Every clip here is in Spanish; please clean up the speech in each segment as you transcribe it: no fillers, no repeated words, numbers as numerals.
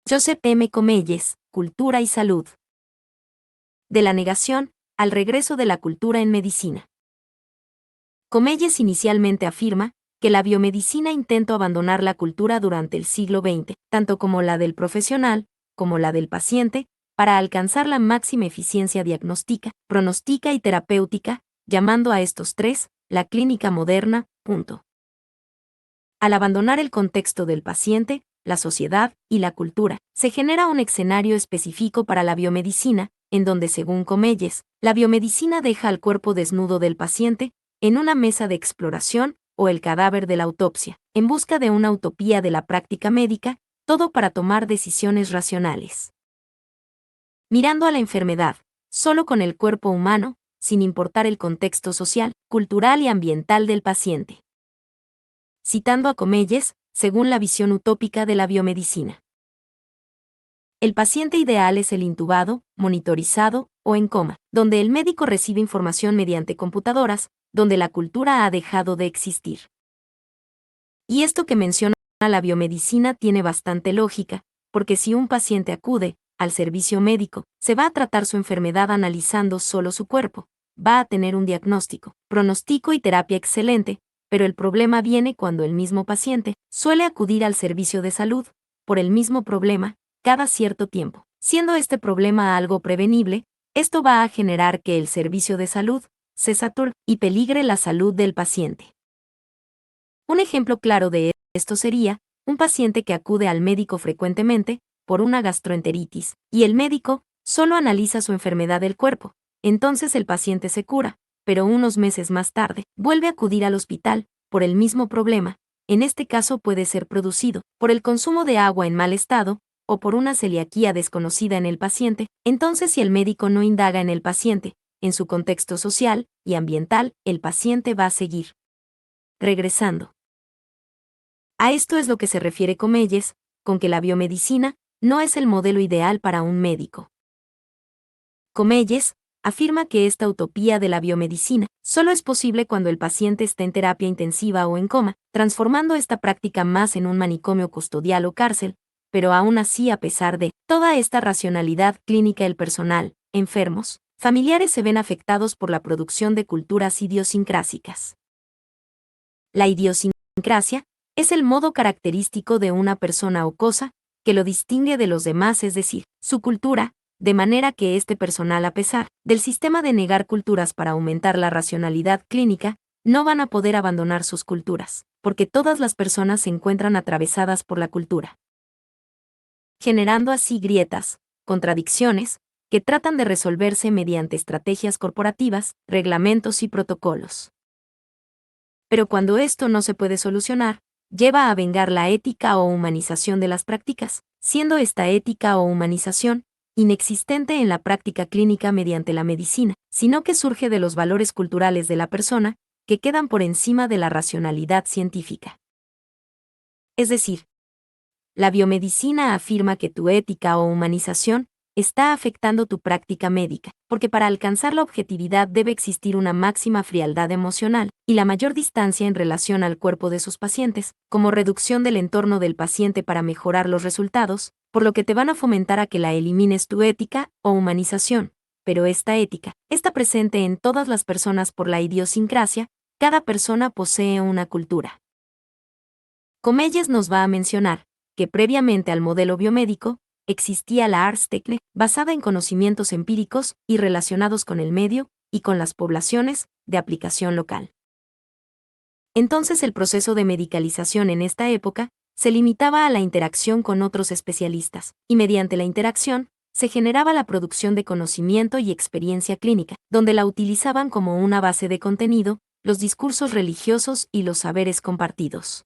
Josep M. Comelles, Cultura y Salud. De la negación al regreso de la cultura en medicina. Comelles inicialmente afirma que la biomedicina intentó abandonar la cultura durante el siglo XX, tanto como la del profesional, como la del paciente, para alcanzar la máxima eficiencia diagnóstica, pronóstica y terapéutica, llamando a estos tres la clínica moderna. Al abandonar el contexto del paciente, la sociedad y la cultura, se genera un escenario específico para la biomedicina, en donde, según Comelles, la biomedicina deja al cuerpo desnudo del paciente en una mesa de exploración o el cadáver de la autopsia, en busca de una utopía de la práctica médica, todo para tomar decisiones racionales. Mirando a la enfermedad, solo con el cuerpo humano, sin importar el contexto social, cultural y ambiental del paciente. Citando a Comelles, según la visión utópica de la biomedicina. El paciente ideal es el intubado, monitorizado o en coma, donde el médico recibe información mediante computadoras, donde la cultura ha dejado de existir. Y esto que menciona la biomedicina tiene bastante lógica, porque si un paciente acude al servicio médico, se va a tratar su enfermedad analizando solo su cuerpo, va a tener un diagnóstico, pronóstico y terapia excelente, pero el problema viene cuando el mismo paciente suele acudir al servicio de salud, por el mismo problema, cada cierto tiempo. Siendo este problema algo prevenible, esto va a generar que el servicio de salud se sature y peligre la salud del paciente. Un ejemplo claro de esto sería un paciente que acude al médico frecuentemente por una gastroenteritis, y el médico solo analiza su enfermedad del cuerpo. Entonces el paciente se cura, pero unos meses más tarde vuelve a acudir al hospital por el mismo problema. En este caso puede ser producido por el consumo de agua en mal estado o por una celiaquía desconocida en el paciente. Entonces, si el médico no indaga en el paciente, en su contexto social y ambiental, el paciente va a seguir regresando. A esto es lo que se refiere Comelles, con que la biomedicina no es el modelo ideal para un médico. Comelles afirma que esta utopía de la biomedicina solo es posible cuando el paciente está en terapia intensiva o en coma, transformando esta práctica más en un manicomio custodial o cárcel, pero aún así, a pesar de toda esta racionalidad clínica, el personal, enfermos, familiares se ven afectados por la producción de culturas idiosincrásicas. La idiosincrasia es el modo característico de una persona o cosa que lo distingue de los demás, es decir, su cultura, de manera que este personal, a pesar del sistema de negar culturas para aumentar la racionalidad clínica, no van a poder abandonar sus culturas, porque todas las personas se encuentran atravesadas por la cultura, generando así grietas, contradicciones, que tratan de resolverse mediante estrategias corporativas, reglamentos y protocolos. Pero cuando esto no se puede solucionar, lleva a vengar la ética o humanización de las prácticas, siendo esta ética o humanización inexistente en la práctica clínica mediante la medicina, sino que surge de los valores culturales de la persona, que quedan por encima de la racionalidad científica. Es decir, la biomedicina afirma que tu ética o humanización está afectando tu práctica médica, porque para alcanzar la objetividad debe existir una máxima frialdad emocional y la mayor distancia en relación al cuerpo de sus pacientes, como reducción del entorno del paciente para mejorar los resultados, por lo que te van a fomentar a que la elimines tu ética o humanización. Pero esta ética está presente en todas las personas por la idiosincrasia, cada persona posee una cultura. Comelles nos va a mencionar que previamente al modelo biomédico, existía la Ars Technique, basada en conocimientos empíricos y relacionados con el medio y con las poblaciones de aplicación local. Entonces el proceso de medicalización en esta época se limitaba a la interacción con otros especialistas, y mediante la interacción se generaba la producción de conocimiento y experiencia clínica, donde la utilizaban como una base de contenido, los discursos religiosos y los saberes compartidos.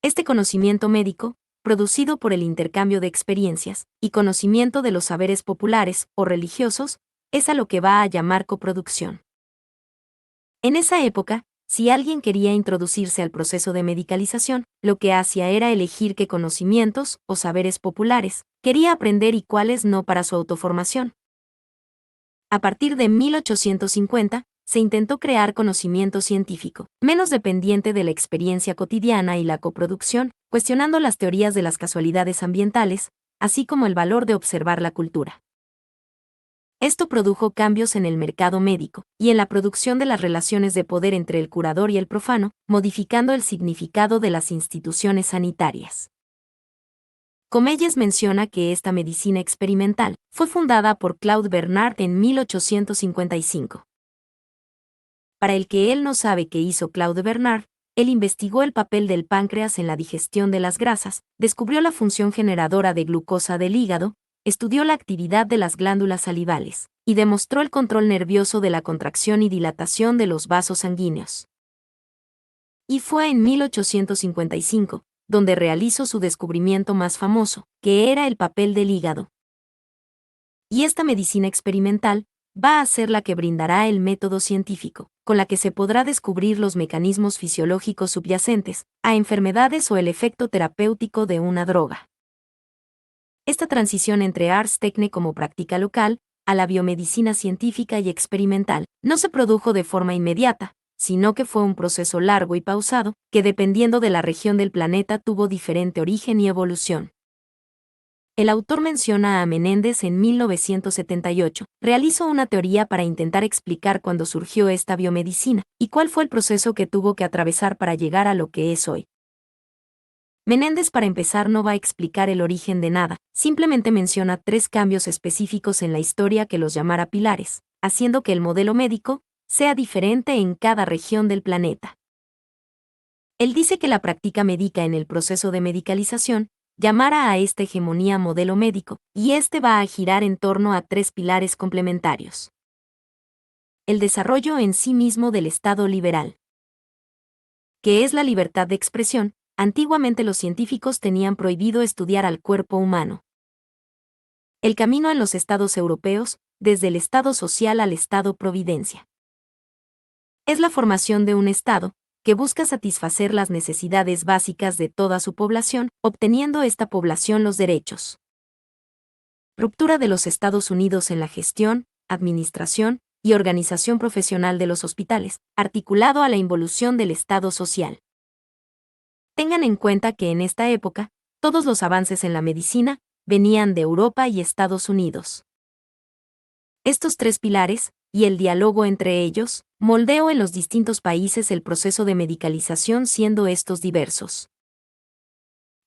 Este conocimiento médico, producido por el intercambio de experiencias y conocimiento de los saberes populares o religiosos, es a lo que va a llamar coproducción. En esa época, si alguien quería introducirse al proceso de medicalización, lo que hacía era elegir qué conocimientos o saberes populares quería aprender y cuáles no para su autoformación. A partir de 1850, se intentó crear conocimiento científico, menos dependiente de la experiencia cotidiana y la coproducción, cuestionando las teorías de las casualidades ambientales, así como el valor de observar la cultura. Esto produjo cambios en el mercado médico y en la producción de las relaciones de poder entre el curador y el profano, modificando el significado de las instituciones sanitarias. Comelles menciona que esta medicina experimental fue fundada por Claude Bernard en 1855. Para el que él no sabe qué hizo Claude Bernard, él investigó el papel del páncreas en la digestión de las grasas, descubrió la función generadora de glucosa del hígado, estudió la actividad de las glándulas salivales, y demostró el control nervioso de la contracción y dilatación de los vasos sanguíneos. Y fue en 1855, donde realizó su descubrimiento más famoso, que era el papel del hígado. Y esta medicina experimental va a ser la que brindará el método científico, con la que se podrá descubrir los mecanismos fisiológicos subyacentes a enfermedades o el efecto terapéutico de una droga. Esta transición entre Ars Techne como práctica local a la biomedicina científica y experimental no se produjo de forma inmediata, sino que fue un proceso largo y pausado, que dependiendo de la región del planeta tuvo diferente origen y evolución. El autor menciona a Menéndez en 1978, realizó una teoría para intentar explicar cuándo surgió esta biomedicina y cuál fue el proceso que tuvo que atravesar para llegar a lo que es hoy. Menéndez para empezar no va a explicar el origen de nada, simplemente menciona 3 cambios específicos en la historia que los llamara pilares, haciendo que el modelo médico sea diferente en cada región del planeta. Él dice que la práctica médica en el proceso de medicalización llamará a esta hegemonía modelo médico, y este va a girar en torno a 3 pilares complementarios. El desarrollo en sí mismo del Estado liberal, que es la libertad de expresión. Antiguamente los científicos tenían prohibido estudiar al cuerpo humano. El camino en los estados europeos, desde el Estado social al Estado-providencia. Es la formación de un Estado que busca satisfacer las necesidades básicas de toda su población, obteniendo esta población los derechos. Ruptura de los Estados Unidos en la gestión, administración y organización profesional de los hospitales, articulado a la involución del Estado social. Tengan en cuenta que en esta época, todos los avances en la medicina venían de Europa y Estados Unidos. Estos 3 pilares, y el diálogo entre ellos, moldeó en los distintos países el proceso de medicalización siendo estos diversos.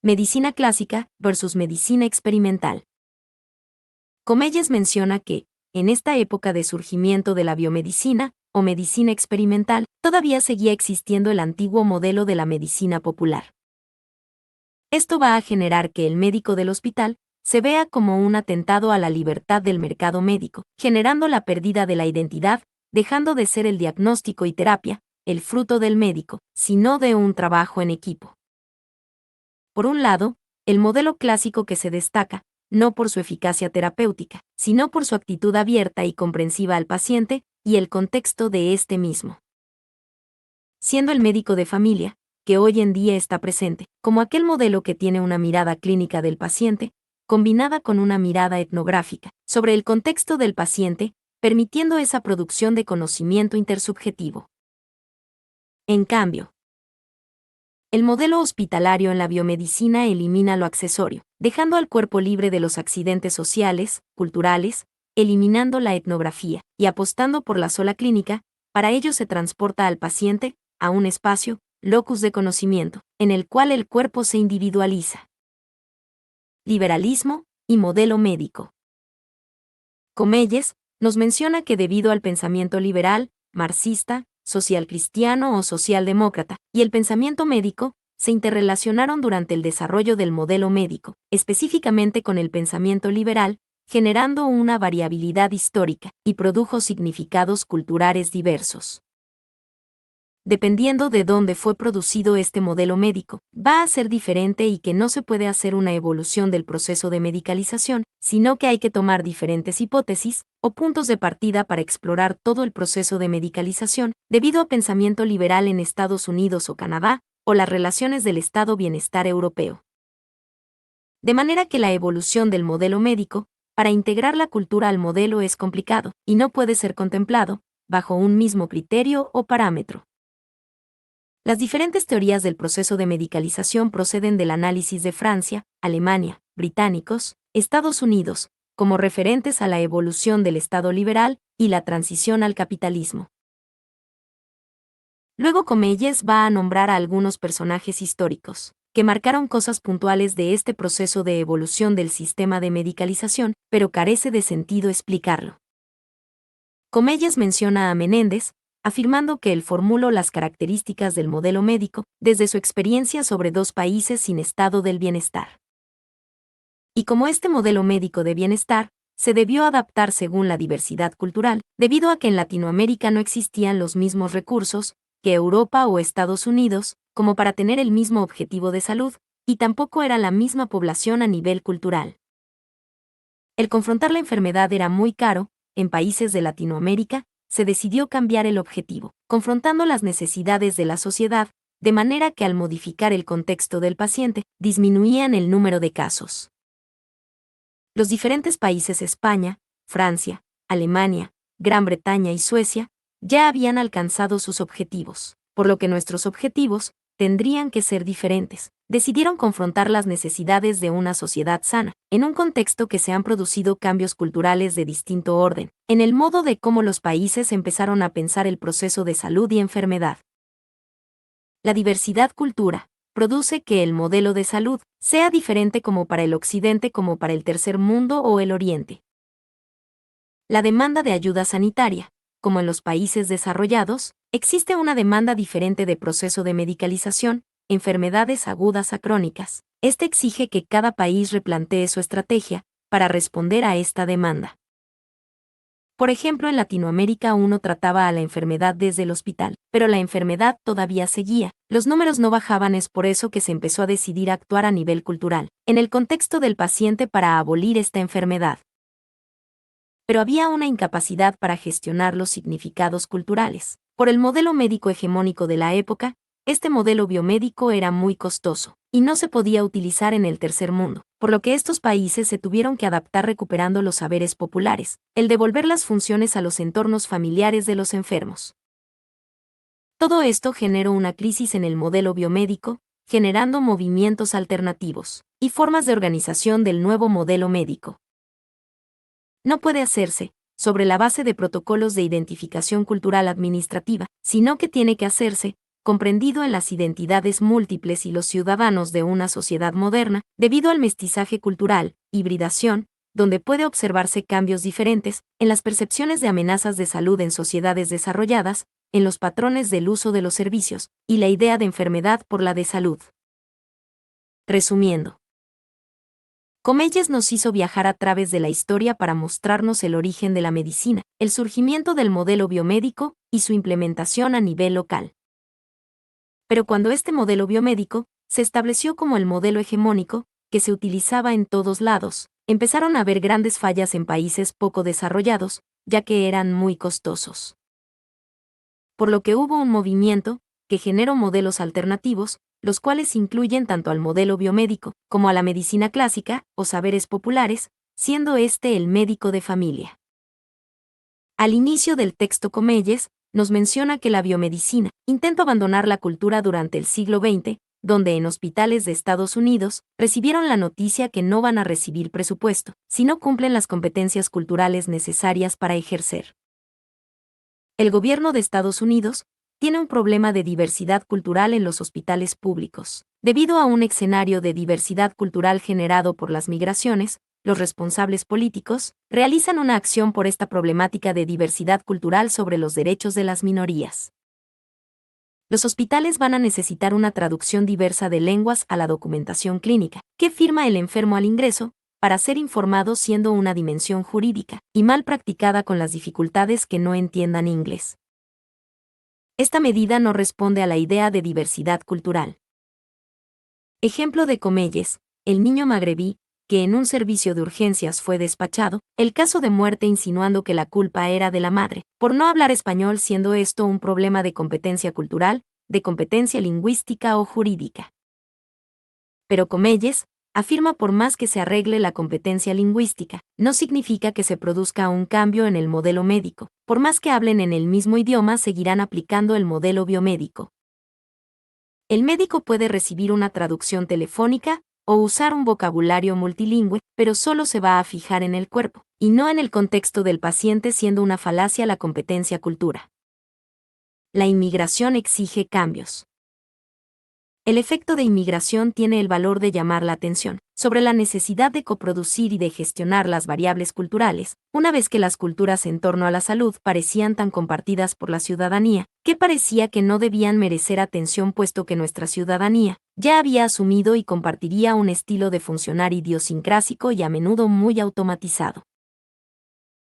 Medicina clásica versus medicina experimental. Comelles menciona que, en esta época de surgimiento de la biomedicina, o medicina experimental, todavía seguía existiendo el antiguo modelo de la medicina popular. Esto va a generar que el médico del hospital se vea como un atentado a la libertad del mercado médico, generando la pérdida de la identidad, dejando de ser el diagnóstico y terapia, el fruto del médico, sino de un trabajo en equipo. Por un lado, el modelo clásico que se destaca, no por su eficacia terapéutica, sino por su actitud abierta y comprensiva al paciente, y el contexto de este mismo. Siendo el médico de familia, que hoy en día está presente, como aquel modelo que tiene una mirada clínica del paciente, combinada con una mirada etnográfica, sobre el contexto del paciente, permitiendo esa producción de conocimiento intersubjetivo. En cambio, el modelo hospitalario en la biomedicina elimina lo accesorio, dejando al cuerpo libre de los accidentes sociales, culturales, eliminando la etnografía, y apostando por la sola clínica. Para ello se transporta al paciente a un espacio, locus de conocimiento, en el cual el cuerpo se individualiza. Liberalismo y modelo médico. Comelles nos menciona que debido al pensamiento liberal, marxista, socialcristiano o socialdemócrata, y el pensamiento médico, se interrelacionaron durante el desarrollo del modelo médico, específicamente con el pensamiento liberal, generando una variabilidad histórica, y produjo significados culturales diversos. Dependiendo de dónde fue producido este modelo médico, va a ser diferente y que no se puede hacer una evolución del proceso de medicalización, sino que hay que tomar diferentes hipótesis o puntos de partida para explorar todo el proceso de medicalización, debido a pensamiento liberal en Estados Unidos o Canadá, o las relaciones del Estado bienestar europeo. De manera que la evolución del modelo médico, para integrar la cultura al modelo es complicado, y no puede ser contemplado, bajo un mismo criterio o parámetro. Las diferentes teorías del proceso de medicalización proceden del análisis de Francia, Alemania, británicos, Estados Unidos, como referentes a la evolución del Estado liberal y la transición al capitalismo. Luego Comelles va a nombrar a algunos personajes históricos, que marcaron cosas puntuales de este proceso de evolución del sistema de medicalización, pero carece de sentido explicarlo. Comelles menciona a Menéndez, afirmando que él formuló las características del modelo médico desde su experiencia sobre 2 países sin estado del bienestar. Y como este modelo médico de bienestar se debió adaptar según la diversidad cultural, debido a que en Latinoamérica no existían los mismos recursos que Europa o Estados Unidos, como para tener el mismo objetivo de salud, y tampoco era la misma población a nivel cultural. El confrontar la enfermedad era muy caro, en países de Latinoamérica, se decidió cambiar el objetivo, confrontando las necesidades de la sociedad, de manera que al modificar el contexto del paciente, disminuían el número de casos. Los diferentes países España, Francia, Alemania, Gran Bretaña y Suecia ya habían alcanzado sus objetivos, por lo que nuestros objetivos tendrían que ser diferentes. Decidieron confrontar las necesidades de una sociedad sana, en un contexto que se han producido cambios culturales de distinto orden, en el modo de cómo los países empezaron a pensar el proceso de salud y enfermedad. La diversidad cultura produce que el modelo de salud sea diferente como para el Occidente como para el Tercer Mundo o el Oriente. La demanda de ayuda sanitaria, como en los países desarrollados, existe una demanda diferente de proceso de medicalización, enfermedades agudas a crónicas. Este exige que cada país replantee su estrategia para responder a esta demanda. Por ejemplo, en Latinoamérica uno trataba a la enfermedad desde el hospital, pero la enfermedad todavía seguía. Los números no bajaban, es por eso que se empezó a decidir actuar a nivel cultural, en el contexto del paciente para abolir esta enfermedad. Pero había una incapacidad para gestionar los significados culturales. Por el modelo médico hegemónico de la época, este modelo biomédico era muy costoso, y no se podía utilizar en el tercer mundo, por lo que estos países se tuvieron que adaptar recuperando los saberes populares, el devolver las funciones a los entornos familiares de los enfermos. Todo esto generó una crisis en el modelo biomédico, generando movimientos alternativos y formas de organización del nuevo modelo médico. No puede hacerse sobre la base de protocolos de identificación cultural administrativa, sino que tiene que hacerse comprendido en las identidades múltiples y los ciudadanos de una sociedad moderna, debido al mestizaje cultural, hibridación, donde puede observarse cambios diferentes en las percepciones de amenazas de salud en sociedades desarrolladas, en los patrones del uso de los servicios, y la idea de enfermedad por la de salud. Resumiendo, Comelles nos hizo viajar a través de la historia para mostrarnos el origen de la medicina, el surgimiento del modelo biomédico y su implementación a nivel local. Pero cuando este modelo biomédico se estableció como el modelo hegemónico, que se utilizaba en todos lados, empezaron a haber grandes fallas en países poco desarrollados, ya que eran muy costosos. Por lo que hubo un movimiento que generó modelos alternativos, los cuales incluyen tanto al modelo biomédico como a la medicina clásica o saberes populares, siendo este el médico de familia. Al inicio del texto Comelles, nos menciona que la biomedicina intentó abandonar la cultura durante el siglo XX, donde en hospitales de Estados Unidos recibieron la noticia que no van a recibir presupuesto si no cumplen las competencias culturales necesarias para ejercer. El gobierno de Estados Unidos tiene un problema de diversidad cultural en los hospitales públicos. Debido a un escenario de diversidad cultural generado por las migraciones, los responsables políticos realizan una acción por esta problemática de diversidad cultural sobre los derechos de las minorías. Los hospitales van a necesitar una traducción diversa de lenguas a la documentación clínica, que firma el enfermo al ingreso, para ser informado siendo una dimensión jurídica, y mal practicada con las dificultades que no entiendan inglés. Esta medida no responde a la idea de diversidad cultural. Ejemplo de Comelles, el niño magrebí, que en un servicio de urgencias fue despachado, el caso de muerte insinuando que la culpa era de la madre, por no hablar español, siendo esto un problema de competencia cultural, de competencia lingüística o jurídica. Pero Comelles afirma por más que se arregle la competencia lingüística, no significa que se produzca un cambio en el modelo médico. Por más que hablen en el mismo idioma, seguirán aplicando el modelo biomédico. El médico puede recibir una traducción telefónica o usar un vocabulario multilingüe, pero solo se va a fijar en el cuerpo, y no en el contexto del paciente, siendo una falacia la competencia cultura. La inmigración exige cambios. El efecto de inmigración tiene el valor de llamar la atención sobre la necesidad de coproducir y de gestionar las variables culturales, una vez que las culturas en torno a la salud parecían tan compartidas por la ciudadanía, que parecía que no debían merecer atención, puesto que nuestra ciudadanía ya había asumido y compartiría un estilo de funcionar idiosincrásico y a menudo muy automatizado.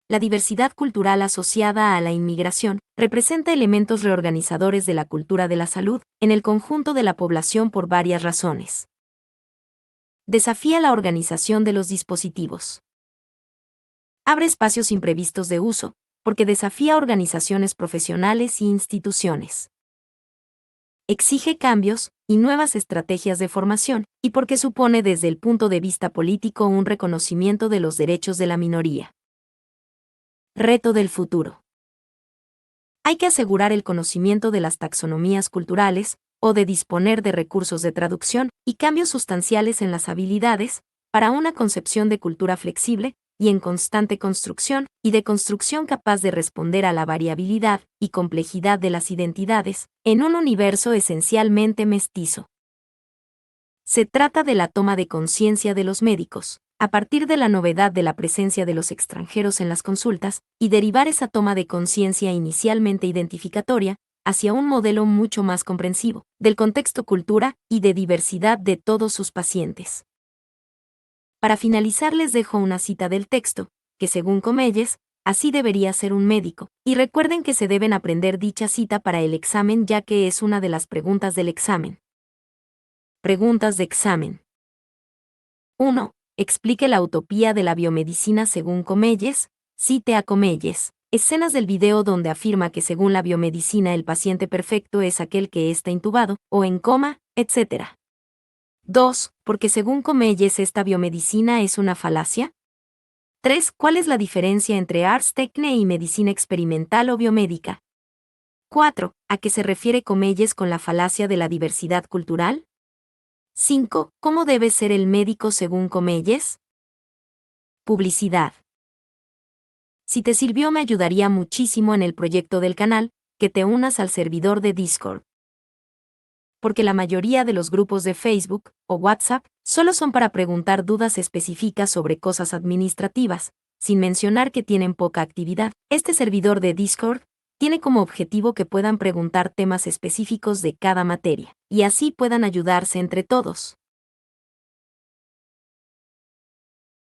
La diversidad cultural asociada a la inmigración representa elementos reorganizadores de la cultura de la salud en el conjunto de la población por varias razones. Desafía la organización de los dispositivos. Abre espacios imprevistos de uso, porque desafía organizaciones profesionales y instituciones. Exige cambios y nuevas estrategias de formación, y porque supone desde el punto de vista político un reconocimiento de los derechos de la minoría. Reto del futuro. Hay que asegurar el conocimiento de las taxonomías culturales, o de disponer de recursos de traducción y cambios sustanciales en las habilidades, para una concepción de cultura flexible y en constante construcción, y de construcción capaz de responder a la variabilidad y complejidad de las identidades, en un universo esencialmente mestizo. Se trata de la toma de conciencia de los médicos, a partir de la novedad de la presencia de los extranjeros en las consultas, y derivar esa toma de conciencia inicialmente identificatoria hacia un modelo mucho más comprensivo del contexto, cultura y de diversidad de todos sus pacientes. Para finalizar, les dejo una cita del texto, que según Comelles, así debería ser un médico, y recuerden que se deben aprender dicha cita para el examen, ya que es una de las preguntas del examen. Preguntas de examen. 1. Explique la utopía de la biomedicina según Comelles. Cite a Comelles. Escenas del video donde afirma que según la biomedicina el paciente perfecto es aquel que está intubado, o en coma, etc. 2. Porque según Comelles esta biomedicina es una falacia. 3. ¿Cuál es la diferencia entre Ars Techne y medicina experimental o biomédica? 4. ¿A qué se refiere Comelles con la falacia de la diversidad cultural? 5. ¿Cómo debe ser el médico según Comelles? Publicidad. Si te sirvió, me ayudaría muchísimo en el proyecto del canal, que te unas al servidor de Discord. Porque la mayoría de los grupos de Facebook o WhatsApp solo son para preguntar dudas específicas sobre cosas administrativas, sin mencionar que tienen poca actividad. Este servidor de Discord tiene como objetivo que puedan preguntar temas específicos de cada materia, y así puedan ayudarse entre todos.